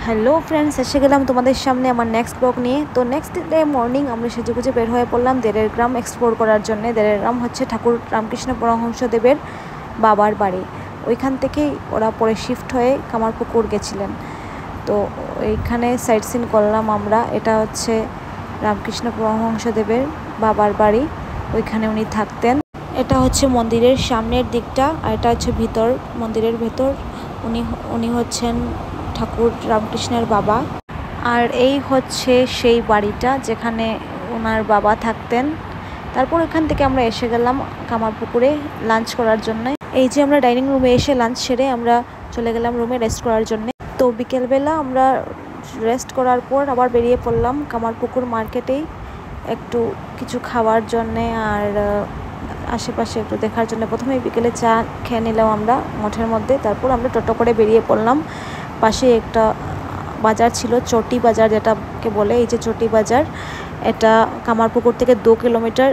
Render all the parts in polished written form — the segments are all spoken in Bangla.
হ্যালো ফ্রেন্ডস, এসে গেলাম তোমাদের সামনে আমার নেক্সট ব্লগ নিয়ে। তো নেক্সট ডে মর্নিং আমরা সেজেগুজে বের হয়ে পড়লাম দেরের গ্রাম এক্সপ্লোর করার জন্য। দেরের গ্রাম হচ্ছে ঠাকুর রামকৃষ্ণ পরমহংসদেবের বাবার বাড়ি। ওইখান থেকেই ওরা পরে শিফট হয়ে কামারপুকুর গেছিলেন। তো ওইখানে সাইট সিন করলাম আমরা। এটা হচ্ছে রামকৃষ্ণ পরমহংসদেবের বাবার বাড়ি, ওইখানে উনি থাকতেন। এটা হচ্ছে মন্দিরের সামনের দিকটা, আর এটা হচ্ছে ভিতর, মন্দিরের ভেতর। উনি হচ্ছেন ঠাকুর রামকৃষ্ণের বাবা। আর এই হচ্ছে সেই বাড়িটা যেখানে ওনার বাবা থাকতেন। তারপর এখান থেকে আমরা এসে গেলাম কামারপুকুরে লাঞ্চ করার জন্য। এই যে আমরা ডাইনিং রুমে এসে লাঞ্চ সেরে আমরা চলে গেলাম রুমে রেস্ট করার জন্য। তো বিকেলবেলা আমরা রেস্ট করার পর আবার বেরিয়ে পড়লাম কামারপুকুর মার্কেটেই একটু কিছু খাওয়ার জন্যে আর আশেপাশে একটু দেখার জন্য। প্রথমে বিকেলে চা খেয়ে নিলাম আমরা মঠের মধ্যে। তারপর আমরা টোটো করে বেরিয়ে পড়লাম। পাশে একটা বাজার ছিল, চটি বাজার যেটাকে বলে। এই যে চটি বাজার, এটা কামারপুকুর থেকে 2 কিলোমিটার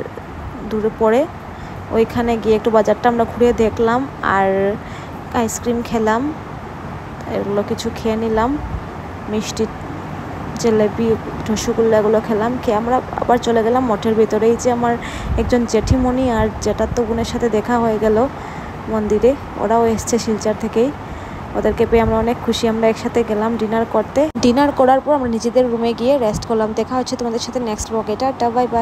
দূরে পড়ে। ওইখানে গিয়ে একটু বাজারটা আমরা ঘুরে দেখলাম আর আইসক্রিম খেলাম, এগুলো কিছু খেয়ে নিলাম, মিষ্টি, জিলেবি, রসগোল্লা এগুলো খেলাম। খেয়ে আমরা আবার চলে গেলাম মঠের ভিতরে। এই যে আমার একজন জেঠিমণি আর জ্যাঠাতো বোনের সাথে দেখা হয়ে গেল মন্দিরে। ওরাও এসছে শিলচর থেকেই। ওদেরকে পেয়ে আমরা অনেক খুশি। আমরা একসাথে গেলাম ডিনার করতে। ডিনার করার পর আমরা নিজেদের রুমে গিয়ে রেস্ট করলাম। দেখা হচ্ছে তোমাদের সাথে নেক্সট ব্লগে। Tata, bye bye.